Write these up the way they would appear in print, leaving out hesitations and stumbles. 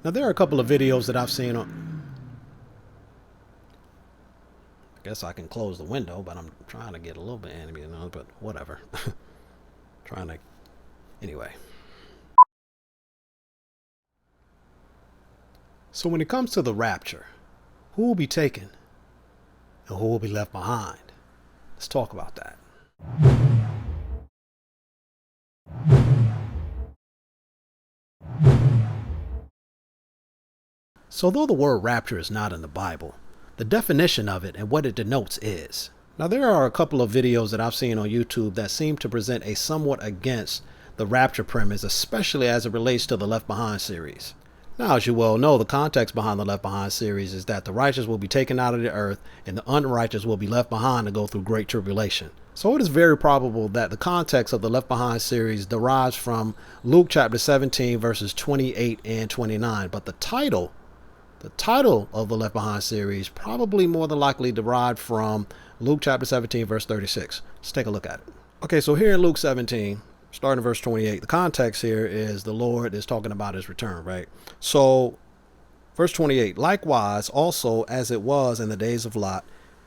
Now, there are a couple of videos that I've seen on... I guess I can close the window, but I'm trying to get a little bit animated, but whatever. Trying to... Anyway. So when it comes to the rapture, who will be taken and who will be left behind? Let's talk about that. So though the word rapture is not in the Bible, the definition of it and what it denotes is. Now, there are a couple of videos that I've seen on YouTube that seem to present a somewhat against the rapture premise, especially as it relates to the Left Behind series. Now, as you well know, the context behind the Left Behind series is that the righteous will be taken out of the earth and the unrighteous will be left behind to go through great tribulation. So it is very probable that the context of the Left Behind series derives from Luke chapter 17, verses 28 and 29. But the title of the Left Behind series probably more than likely derived from Luke chapter 17, verse 36. Let's take a look at it. Okay, so here in Luke 17, starting in verse 28, the context here is the Lord is talking about his return, right? So verse 28, likewise also as it was in the days of Lot,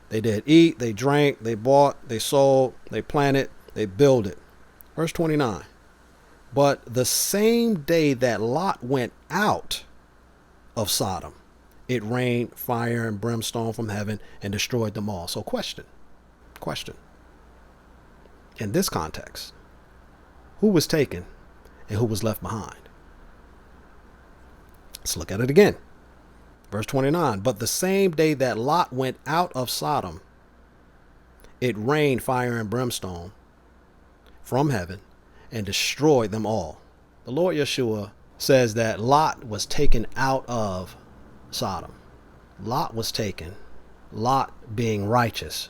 they did eat, they drank, they bought, they sold, they planted, they builded. Verse 29, but the same day that Lot went out of Sodom, it rained fire and brimstone from heaven and destroyed them all. So question. In this context, who was taken and who was left behind? Let's look at it again. Verse 29, but the same day that Lot went out of Sodom, it rained fire and brimstone from heaven and destroyed them all. The Lord Yeshua says that Lot was taken out of Sodom. Lot was taken, Lot being righteous,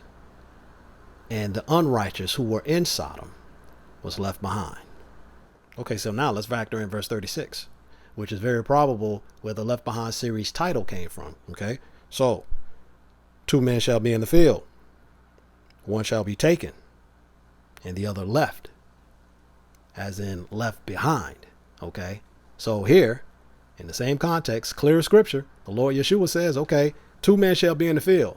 and the unrighteous who were in Sodom was left behind. Okay, so now let's factor in verse 36, which is very probable where the Left Behind series title came from. Okay, so 2 men shall be in the field, one shall be taken, and the other left, as in left behind. Okay, so here, in the same context, clear scripture, the Lord Yeshua says, okay, 2 men shall be in the field.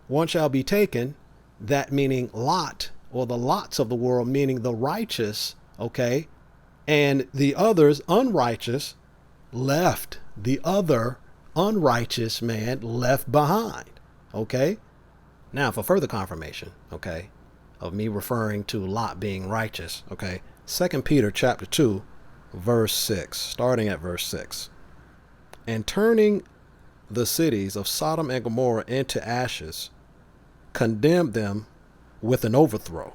One shall be taken, that meaning Lot, or the lots of the world, meaning the righteous, okay, and the others, unrighteous, left. The other unrighteous man left behind, okay? Now, for further confirmation, okay, of me referring to Lot being righteous, okay, 2 Peter chapter 2, verse 6, starting at verse 6. And turning the cities of Sodom and Gomorrah into ashes, condemned them with an overthrow,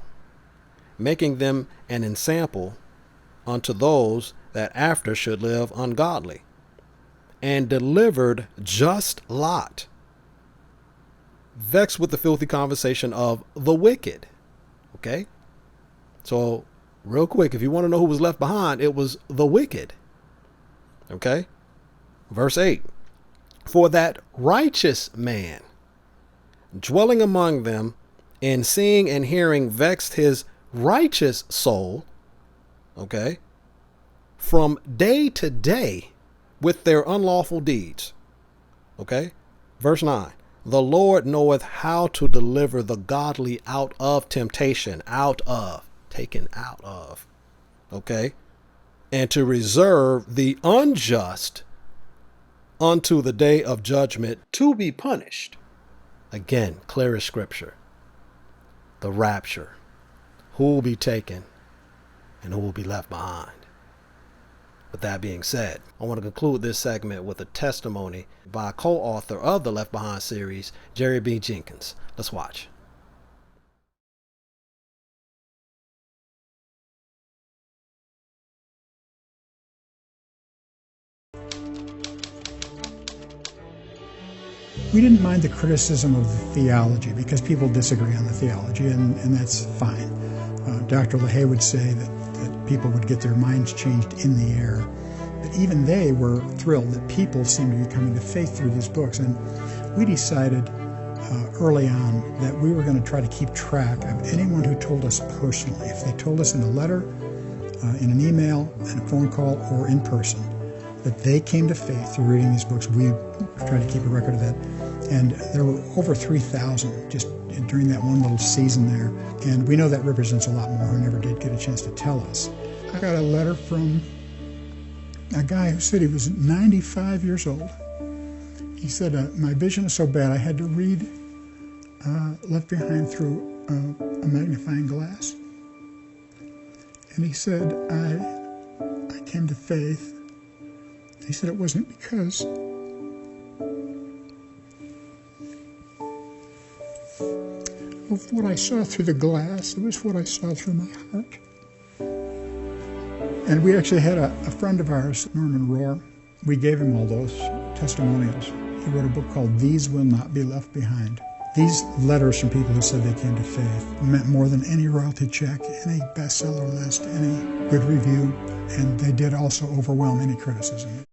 making them an ensample unto those that after should live ungodly, and delivered just Lot, vexed with the filthy conversation of the wicked. Okay, so real quick, if you want to know who was left behind, it was the wicked. Okay, verse 8, for that righteous man dwelling among them, in seeing and hearing, vexed his righteous soul, okay, from day to day with their unlawful deeds. Okay, verse 9, the Lord knoweth how to deliver the godly out of temptation, taken out of, okay, and to reserve the unjust unto the day of judgment to be punished. Again, clear as scripture. The rapture. Who will be taken and who will be left behind? With that being said, I want to conclude this segment with a testimony by a co-author of the Left Behind series, Jerry B. Jenkins. Let's watch. We didn't mind the criticism of the theology because people disagree on the theology, and that's fine. Dr. LaHaye would say that people would get their minds changed in the air. But even they were thrilled that people seemed to be coming to faith through these books. And we decided early on that we were going to try to keep track of anyone who told us personally. If they told us in a letter, in an email, in a phone call, or in person, that they came to faith through reading these books. We tried to keep a record of that. And there were over 3,000 just during that one little season there. And we know that represents a lot more who never did get a chance to tell us. I got a letter from a guy who said he was 95 years old. He said, my vision is so bad I had to read Left Behind through a magnifying glass. And he said, I came to faith. He said it wasn't because of what I saw through the glass. It was what I saw through my heart. And we actually had a friend of ours, Norman Rohr. We gave him all those testimonials. He wrote a book called These Will Not Be Left Behind. These letters from people who said they came to faith meant more than any royalty check, any bestseller list, any good review, and they did also overwhelm any criticism.